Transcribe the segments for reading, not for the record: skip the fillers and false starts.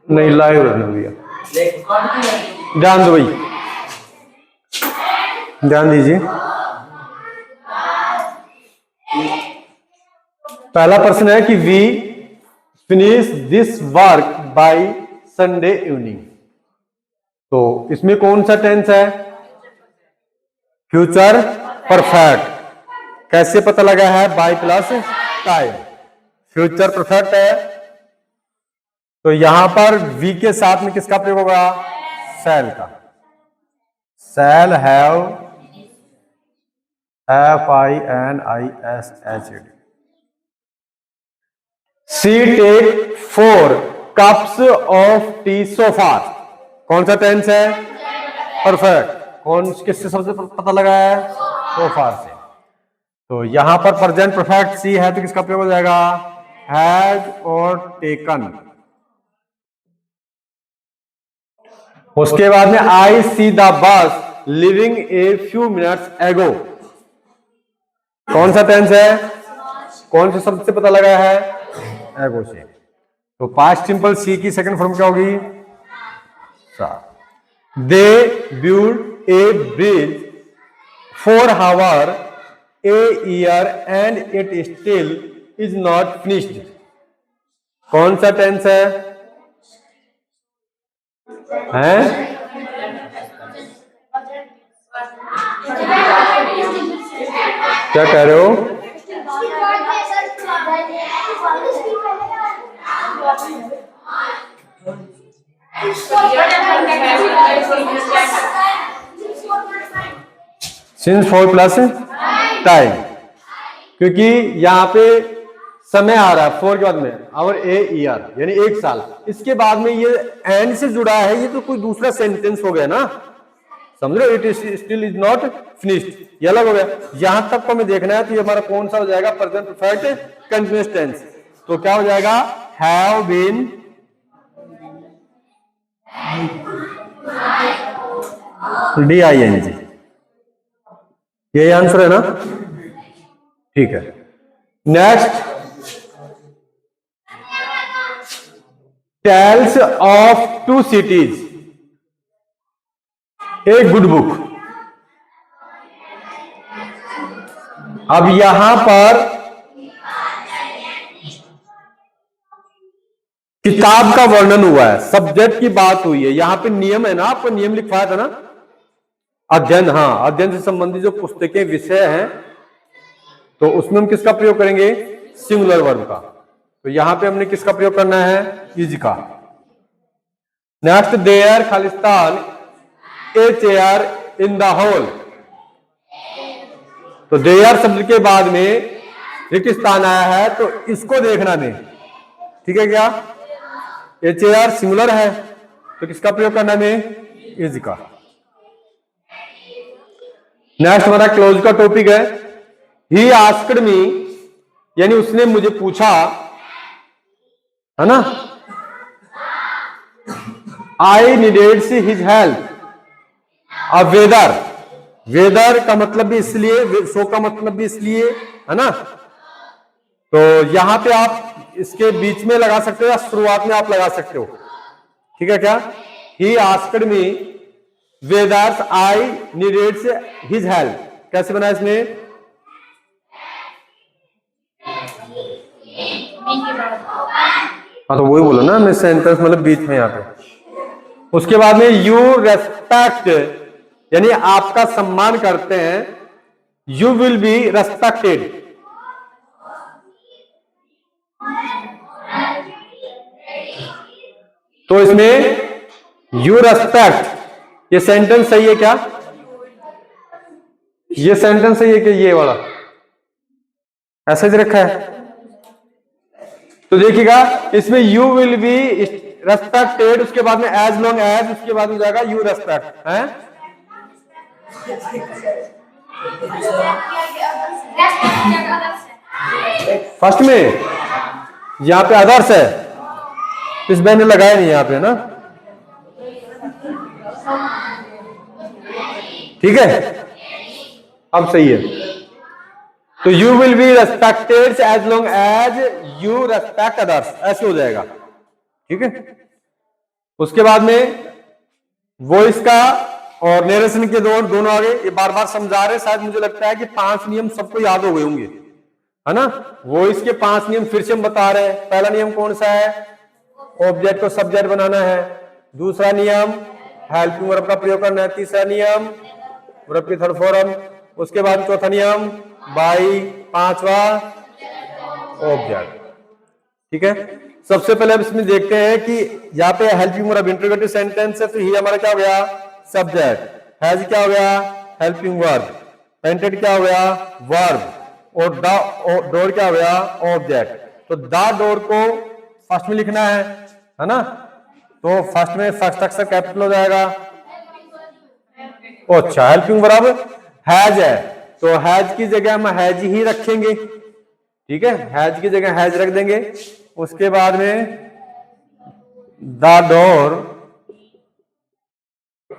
नहीं लाइव रखना भैया, ध्यान दो भाई, ध्यान दीजिए। पहला प्रश्न है कि we finish this work by Sunday evening. तो इसमें कौन सा टेंस है? Future perfect. कैसे पता लगा है? By plus time. Future perfect है तो यहां पर वी के साथ में किसका प्रयोग होगा? शैल का। Shall have, FINISHED। She take 4 cups of tea so far. कौन सा टेंस है? परफेक्ट। कौन किससे सबसे पता लगा है? सो फार से। तो यहां पर प्रेजेंट परफेक्ट सी है तो किसका प्रयोग हो जाएगा? हैज और टेकन। उसके बाद में I see the bus leaving a few minutes ago. कौन सा टेंस है? कौन से शब्द से पता लगा है? एगो से। तो पास्ट सिंपल सी की सेकंड फॉर्म क्या होगी? They build a bridge for over a year and it still is not finished. कौन सा टेंस है? हैं? क्या कह रहे हो? सिंस 4 प्लस टाइम, क्योंकि यहां पे समय आ रहा है 4 के बाद में, और ए ईयर यानी 1 साल। इसके बाद में ये एंड से जुड़ा है, ये तो कोई दूसरा सेंटेंस हो गया ना, समझ लो। It still is not finished, ये अलग हो गया। यहां तक को हमें देखना है तो ये हमारा कौन सा हो जाएगा? Present perfect continuous tense. तो क्या हो जाएगा? Have been DING। ये आंसर है ना? ठीक है। Next, tales of 2 cities a good book. अब यहां पर किताब का वर्णन हुआ है, सब्जेक्ट की बात हुई है। यहां पे नियम है ना, आपको नियम लिखवाया था ना, अध्ययन। हाँ, अध्ययन से संबंधित जो पुस्तकें विषय हैं तो उसमें हम किसका प्रयोग करेंगे? सिंगुलर वर्ब का। तो यहां पे हमने किसका प्रयोग करना है? इज का। नेक्स्ट, देयर खालिस्तान a chair in the hall. तो देयर शब्द के बाद में रिक्त स्थान आया है तो इसको देखना नहीं, ठीक है क्या? ए चेयर सिंगुलर है तो किसका प्रयोग करना में? इज का। नेक्स्ट हमारा क्लोज का टॉपिक है ही आस्क्ड मी, यानी उसने मुझे पूछा, है ना। I needed see his help. अब वेदर, वेदर का मतलब भी इसलिए, सो का मतलब भी इसलिए, है ना। तो यहां पे आप इसके बीच में लगा सकते हो या शुरुआत में आप लगा सकते हो, ठीक है क्या? He asked me whether I needed see his help. कैसे बना इसमें? हाँ तो वही बोलो ना मैं, सेंटेंस मतलब बीच में यहाँ पे। उसके बाद में यू रेस्पेक्ट, यानी आपका सम्मान करते हैं। You will be respected. तो इसमें यू रेस्पेक्ट, ये सेंटेंस सही है क्या? ये सेंटेंस सही है कि ये वाला ऐसा ही रखा है? तो देखिएगा इसमें यू विल बी रेस्पेक्टेड, उसके बाद में एज लॉन्ग एज, उसके बाद में जाएगा यू रेस्पेक्ट है। फर्स्ट में यहां पे अदर्स है, इस बहन ने लगाया नहीं यहां पे ना, ठीक है। अब सही है। तो you will be respected as long as you respect others, ऐसे हो जाएगा। ठीक है, उसके बाद में वॉइस का और नरेशन के दोनों आगे ये बार बार समझा रहे, शायद मुझे लगता है कि 5 नियम सबको याद हो गए होंगे, है ना। वॉइस के 5 नियम फिर से हम बता रहे हैं। पहला नियम कौन सा है? ऑब्जेक्ट को सब्जेक्ट बनाना है। दूसरा नियम हेल्पिंग वर्ब का प्रयोग करना है। तीसरा नियम वर्ब की थर्ड फॉर्म। उसके बाद चौथा नियम बाई। पांचवा ऑब्जेक्ट। ठीक है, सबसे पहले हम इसमें देखते हैं कि यहाँ पे हेल्पिंग वर्ब इंटरोगेटिव सेंटेंस है, तो ये हमारा क्या हो गया? सब्जेक्ट। हैज क्या हो गया? Helping verb. पेंटेड क्या हो गया? वर्ब। और द डोर क्या हो गया? ऑब्जेक्ट। तो द डोर को फर्स्ट में लिखना है ना, तो फर्स्ट में फर्स्ट अक्षर कैपिटल हो जाएगा। अच्छा, हेल्पिंग वर्ब हैज है, तो हैज की जगह हम हैज ही रखेंगे। ठीक है, हैज की जगह हैज रख देंगे। उसके बाद में द डोर,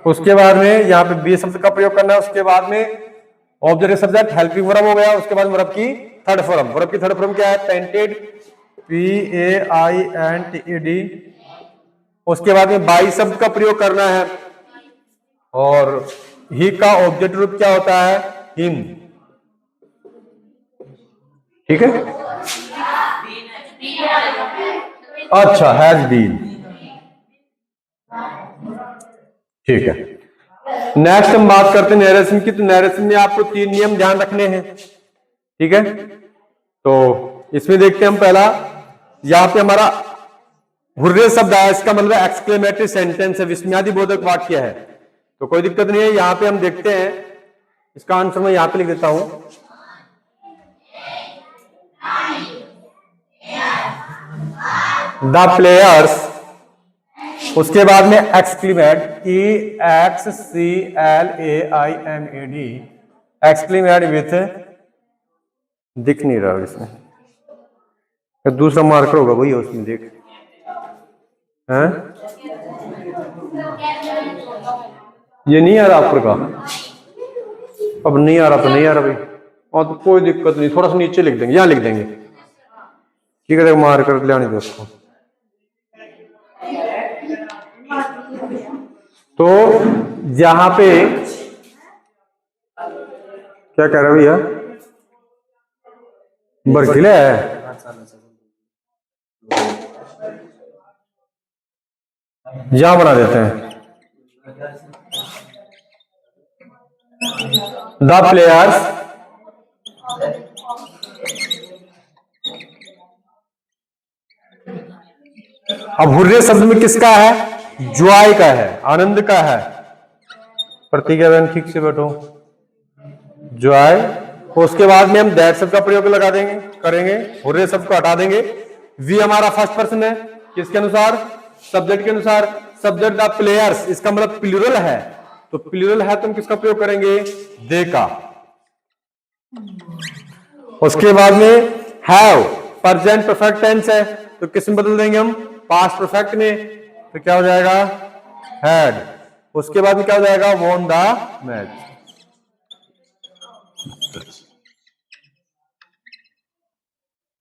उसके बाद में यहाँ पे बी शब्द का प्रयोग करना है। उसके बाद में ऑब्जेक्ट सब्जेक्ट हेल्पिंग वर्ब हो गया। उसके बाद वर्ब की थर्ड फॉर्म। वर्ब की थर्ड फॉर्म क्या है? Painted, PAINTED। उसके बाद में बाई शब्द का प्रयोग करना है, और ही का ऑब्जेक्ट रूप क्या होता है? हिम। ठीक है, अच्छा, हैज बीन। ठीक है, नेक्स्ट हम बात करते हैं नरेशन की। तो नरेशन में आपको 3 नियम ध्यान रखने हैं। ठीक है, तो इसमें देखते हैं हम पहला, यहां पे हमारा हुर्रे शब्द है, इसका मतलब एक्सक्लेमेटरी सेंटेंस है, विस्मयादि बोधक वाक्य है, तो कोई दिक्कत नहीं है। यहां पे हम देखते हैं, इसका आंसर मैं यहां पे लिख देता हूं। द प्लेयर्स, उसके बाद में एक्सक्लेमेट, EXCLAIMED, एक्सक्लेमेट विथ, दिख नहीं रहा इसमें, दूसरा मार्कर होगा वही है उसमें, देख हैं? ये नहीं आ रहा आपका का? अब नहीं आ रहा तो नहीं आ रहा भाई, और तो कोई दिक्कत नहीं, थोड़ा सा नीचे लिख देंगे, यहां लिख देंगे। ठीक है, मार्कर ले आने दो उसको। तो यहां पे क्या कह रहे भैया? बरकिले है, यहां बना देते हैं। द प्लेयर्स अब हुर्रे शब्द में किसका है? जॉय का है, आनंद का है। प्रतिज्ञा बहन ठीक से बैठो। जॉय। उसके बाद में हम दैट शब्द का प्रयोग लगा देंगे, करेंगे, हुर्रे शब्द को हटा देंगे। वी हमारा फर्स्ट पर्सन है, किसके अनुसार? सब्जेक्ट के अनुसार। सब्जेक्ट द प्लेयर्स, इसका मतलब प्लूरल है, तो प्लूरल है तो हम किसका प्रयोग करेंगे? दे का। उसके बाद में हैव, प्रेजेंट परफेक्ट टेंस है, तो किस में बदल देंगे हम? पास्ट परफेक्ट में, तो क्या हो जाएगा? हैड। उसके बाद में क्या हो जाएगा? Won the match.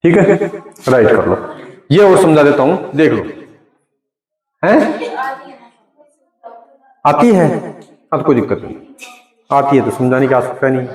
ठीक है, राइट कर लो। ये और समझा देता हूं, देख लो। हैं? आती है? अब कोई दिक्कत नहीं, आती है तो समझाने की आवश्यकता नहीं।